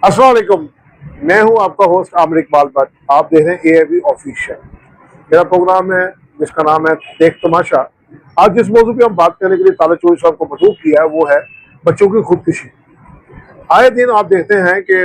अस्सलाम वालेकुम। मैं हूं आपका होस्ट आमिर इकबाल भट्ट। आप देख रहे हैं AIB ऑफिशियल। मेरा प्रोग्राम है जिसका नाम है देख तमाशा। आज जिस मौजू पे हम बात करने के लिए ताला चौधरी साहब को मदऊ किया है वो है बच्चों की खुदकुशी। आए दिन आप देखते हैं कि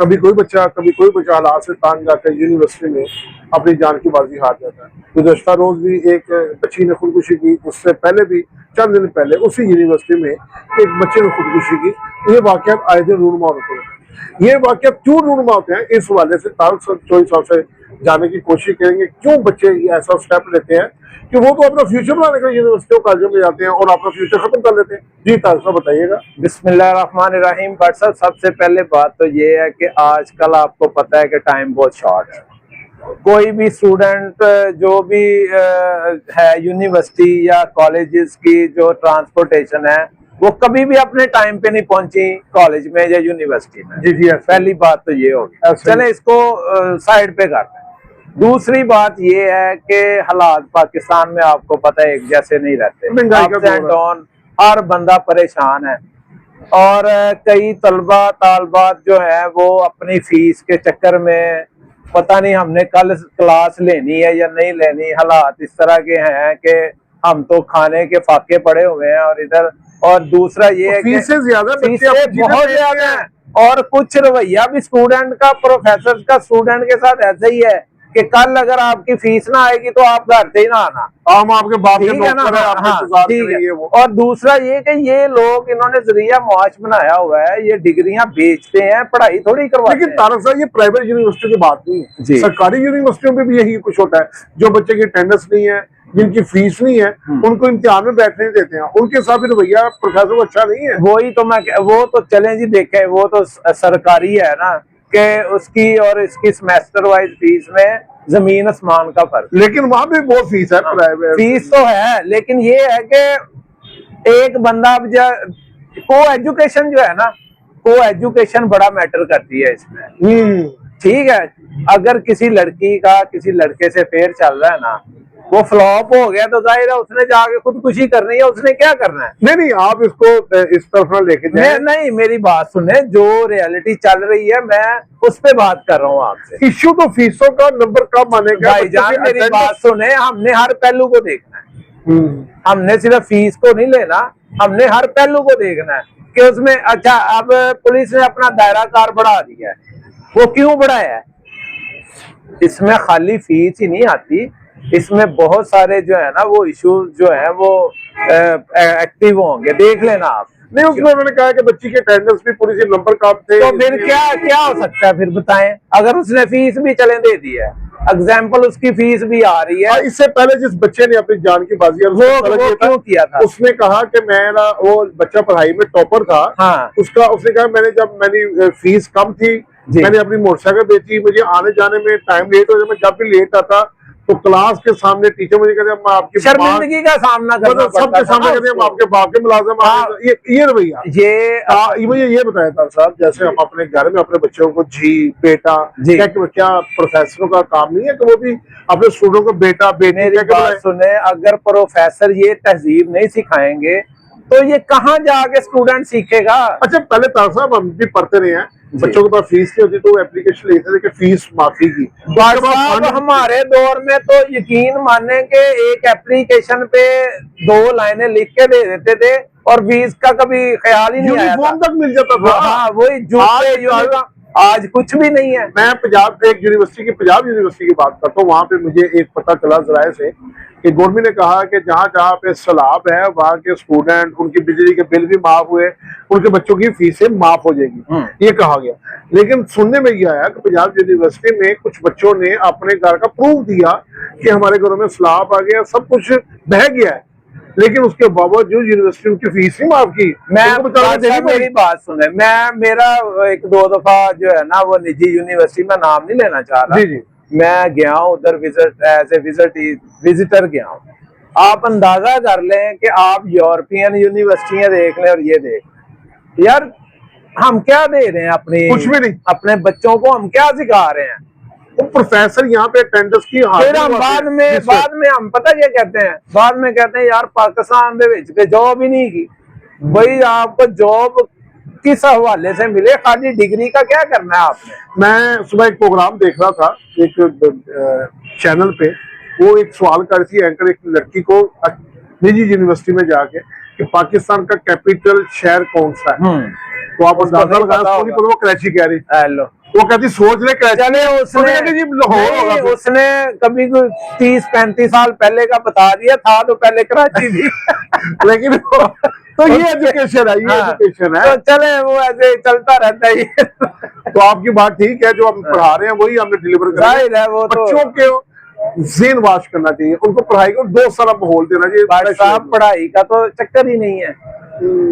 कभी कोई बच्चा हालात से तंग आकर यूनिवर्सिटी में अपनी जान की बाजी हार जाता है। गुज़श्ता रोज भी एक बच्ची ने खुदकुशी की, उससे पहले भी चंद दिन पहले उसी यूनिवर्सिटी में एक बच्चे ने खुदकुशी की। ये वाकयात आए दिन रूनुमा होते हैं। ये वाकयात क्यों रूनुमा होते हैं, इस हवाले से ताला चौधरी साहब से जानने की कोशिश करेंगे क्यों बच्चे ऐसा स्टेप लेते हैं कि वो तो अपना फ्यूचर बनाने के यूनिवर्सिटियों कॉलेजों में जाते हैं और अपना फ्यूचर खत्म कर लेते हैं। जी ताला साहब बताइएगा। बिस्मिल्लाहिर्रहमानिर्रहीम। बट सर, सबसे पहले बात तो ये है कि आजकल आपको पता है कि टाइम बहुत शॉर्ट है। कोई भी स्टूडेंट जो भी है यूनिवर्सिटी या कॉलेजेस की जो ट्रांसपोर्टेशन है वो कभी भी अपने टाइम पे नहीं पहुंची कॉलेज में या यूनिवर्सिटी में। जी जी, पहली बात तो ये होगी। चले इसको साइड पे करते हैं। दूसरी बात ये है कि हालात पाकिस्तान में आपको पता है एक जैसे नहीं रहते। अप्स एंड डाउन, हर बंदा परेशान है और कई तलबा तालबात जो है वो अपनी फीस के चक्कर में पता नहीं हमने कल क्लास लेनी है या नहीं लेनी। हालात इस तरह के हैं कि हम तो खाने के फाके पड़े हुए हैं और इधर। और दूसरा ये है कि फीसें बहुत ज्यादा है और कुछ रवैया भी स्टूडेंट का प्रोफेसर का स्टूडेंट के साथ ऐसे ही है कि कल अगर आपकी फीस ना आएगी तो आप घर से ही ना आना, हम आपके बाप के ठीक है ना। हाँ, ठीक है। और दूसरा ये कि ये लोग इन्होंने जरिया मुआश बनाया हुआ है, ये डिग्रियां बेचते हैं, पढ़ाई थोड़ी करवाते हैं। लेकिन तारक साहब ये प्राइवेट यूनिवर्सिटी की बात नहीं है, सरकारी यूनिवर्सिटियों में भी यही कुछ होता है। जो बच्चे की अटेंडेंस नहीं है, जिनकी फीस नहीं है, उनको इम्तिहान में बैठने देते हैं। उनके साथ भी रवैया प्रोफेसर अच्छा नहीं है। वही तो मैं वो तो चले जी देखे, वो तो सरकारी है ना कि उसकी और इसकी सेमेस्टर वाइज फीस में जमीन आसमान का फर्क। लेकिन वहां भी बहुत फीस है। प्राइवेट फीस तो है, लेकिन ये है कि एक बंदा को एजुकेशन जो है ना, को एजुकेशन बड़ा मैटर करती है इसमें। ठीक है, अगर किसी लड़की का किसी लड़के से फेर चल रहा है ना, वो फ्लॉप हो गया तो जाहिर है उसने जाके खुदकुशी करनी है। उसने क्या करना है? नहीं, आप इसको इस तरफ ना लेके जाएं। नहीं, मेरी बात सुने, जो रियलिटी चल रही है मैं उस पे बात कर रहा हूँ आपसे। इश्यू तो फीसों का नंबर कम आने का। भाईजान मेरी बात सुने, हमने हर पहलू को देखना है। हमने सिर्फ फीस को नहीं लेना, हमने हर पहलू को देखना है कि उसमें अच्छा अब पुलिस ने अपना दायरा कार बढ़ा दिया है। वो क्यों बढ़ाया है? इसमें खाली फीस ही नहीं आती, इसमें बहुत सारे जो है ना वो इश्यूज जो है वो एक्टिव होंगे। देख लेना आप। नहीं, उसमें मैंने कहा कि बच्ची के अटेंडेंस भी पूरी सी नंबर कम थे। तो फिर क्या हो सकता है? फिर बताएं, अगर उसने फीस भी चले दे दी है, एग्जाम्पल उसकी फीस भी आ रही है। इससे पहले जिस बच्चे ने अपनी जान की बाजी वो क्यों किया था? उसने कहा कि मेरा वो बच्चा पढ़ाई में टॉपर था। हाँ। उसने कहा मैंने फीस कम थी, मैंने अपनी मोटरसाइकिल बेची, मुझे आने जाने में टाइम लेट हो जाए। मैं जब भी लेट आता तो क्लास के सामने टीचर मुझे कहते हैं आपकी शर्मिंदगी का सामना करना पड़ता है। सबके सामने कहते हैं आपके बाप के मुलाजिम। ये रवैया मुझे ये बताया था साहब, जैसे हम अपने घर में अपने बच्चों को जी बेटा क्या प्रोफेसरों का काम नहीं है कि वो भी अपने स्टूडेंटों को बेटा बेटी। मेरी बात सुने, अगर प्रोफेसर ये तहजीब नहीं सिखाएंगे तो ये कहाँ जाके स्टूडेंट सीखेगा? अच्छा, पहले तार साहब हम भी पढ़ते रहे हैं, बच्चों के पास फीस नहीं होती तो एप्लीकेशन लेते थे कि फीस माफी की। हमारे दौर में तो यकीन माने के एक एप्लीकेशन पे 2 लाइनें लिख के दे देते थे और फीस का कभी ख्याल ही नहीं आया था। तक मिल जाता था। हाँ, वही जूते आज कुछ भी नहीं है। मैं पंजाब यूनिवर्सिटी की बात करता हूँ। वहां पे मुझे एक पता चला जराये से कि गवर्नमेंट ने कहा कि जहाँ जहाँ पे सैलाब है वहां के स्टूडेंट, उनकी बिजली के बिल भी माफ हुए, उनके बच्चों की फीसें माफ हो जाएगी, ये कहा गया। लेकिन सुनने में ये आया कि पंजाब यूनिवर्सिटी में कुछ बच्चों ने अपने घर का प्रूफ दिया कि हमारे घरों में सैलाब आ गया, सब कुछ बह गया है, लेकिन उसके बावजूद यूनिवर्सिटी उनकी फीस ही माफ की। मेरी बात सुने, मेरा 1-2 दफा जो है ना वो निजी यूनिवर्सिटी में नाम नहीं लेना चाह रहा। जी। मैं गया हूँ उधर विजिटर गया हूँ। आप अंदाजा कर लें कि आप यूरोपियन यूनिवर्सिटियां देख लें और ये देख यार, हम क्या दे रहे हैं कुछ भी नहीं। अपने बच्चों को हम क्या सिखा रहे हैं? वो प्रोफेसर यहाँ पे अटेंडेंस की फिर हम बाद में हम पता क्या कहते हैं? बाद में कहते हैं यार पाकिस्तान दे विच जॉब ही नहीं की। भाई आपको जॉब किस हवाले से मिले, खाली डिग्री का क्या करना है आपने? मैं सुबह एक प्रोग्राम देख रहा था एक चैनल पे, वो एक सवाल कर रही थी एंकर एक लड़की को निजी यूनिवर्सिटी में जाके कि पाकिस्तान का कैपिटल शहर कौन सा है। तो आप अंदाजा लगाएं, वो कराची कह रही, हेलो वो कहती सोच ले कराची। चले उसने कभी 30-35 साल पहले का बता दिया था, तो पहले कराची थी। लेकिन तो ये एजुकेशन है, ये एजुकेशन है। तो चले वो ऐसे चलता रहता है। तो आपकी बात ठीक है, जो हम पढ़ा रहे हैं वही हमने डिलीवर करना है। वो तो बच्चों के ज़हन वाश करना चाहिए, उनको पढ़ाई को दो सारा माहौल देना चाहिए। भाई साहब पढ़ाई का तो चक्कर ही नहीं है,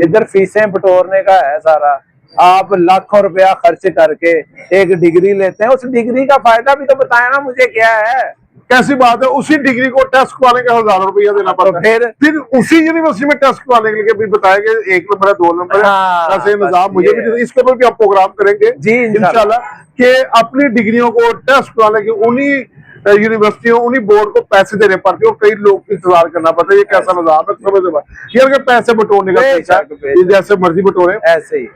इधर फीसें बटोरने का है सारा। आप लाखों रुपया खर्च करके एक डिग्री लेते हैं, उस डिग्री का फायदा भी तो बताया ना मुझे क्या है। कैसी बात है, उसी डिग्री को टेस्ट करवाने का हजारों रुपया देना पड़ता है। फिर उसी यूनिवर्सिटी में टेस्ट करवाने के लिए भी बताया कि 1 नंबर है 2 नंबर है, ऐसे निजाम मुझे भी। इसके ऊपर भी आप प्रोग्राम करेंगे जी इंशाल्लाह, कि अपनी डिग्रियों को टेस्ट करवाने की उन्हीं यूनिवर्सिटियों उन्हीं बोर्ड को पैसे देने पड़ते हैं और कई लोग इंतजार करना पड़ता है। ये कैसा निजाम है, समझ ये अगर पैसे बटोरने का पैसा, जैसे मर्जी बटोरे ऐसे ही।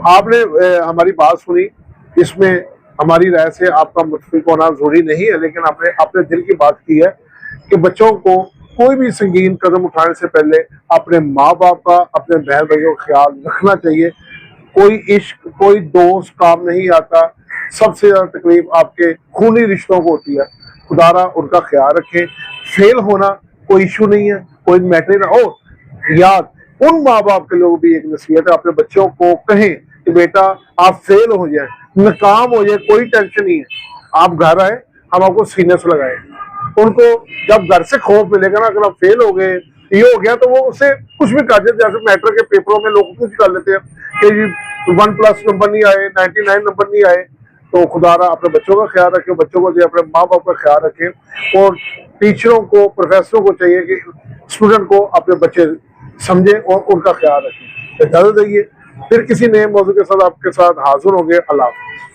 आपने हमारी बात सुनी, इसमें हमारी राय से आपका मुतफिक होना जरूरी नहीं है, लेकिन आपने अपने दिल की बात की है कि बच्चों को कोई भी संगीन कदम उठाने से पहले अपने माँ बाप का, अपने बहन भाइयों का ख्याल रखना चाहिए। कोई इश्क, कोई दोस्त काम नहीं आता, सबसे ज्यादा तकलीफ आपके खूनी रिश्तों को होती है। खुदारा उनका ख्याल रखें। फेल होना कोई इशू नहीं है, कोई मैटर ना हो। याद उन माँ बाप के लोग भी एक नसीहत है, अपने बच्चों को कहें कि बेटा आप फेल हो जाए, नाकाम हो जाए, कोई टेंशन नहीं है, आप घर आए, हम आपको सीने से लगाए। उनको जब घर से खौफ मिलेगा ना, अगर आप फेल हो गए, ये हो गया, तो वो उसे कुछ भी कर देते। जैसे मैट्रिक के पेपरों में लोग कुछ कर लेते हैं कि 1+ नंबर नहीं आए, 99 नंबर नहीं आए। तो खुदारा अपने बच्चों का ख्याल रखें, बच्चों को अपने माँ बाप का ख्याल रखें, और टीचरों को, प्रोफेसरों को चाहिए कि स्टूडेंट को अपने बच्चे समझें और उनका ख्याल रखें। इजाजत दीजिए, फिर किसी नए मौजू के साथ आपके साथ हाजिर होंगे। अल्लाह हाफ़िज़।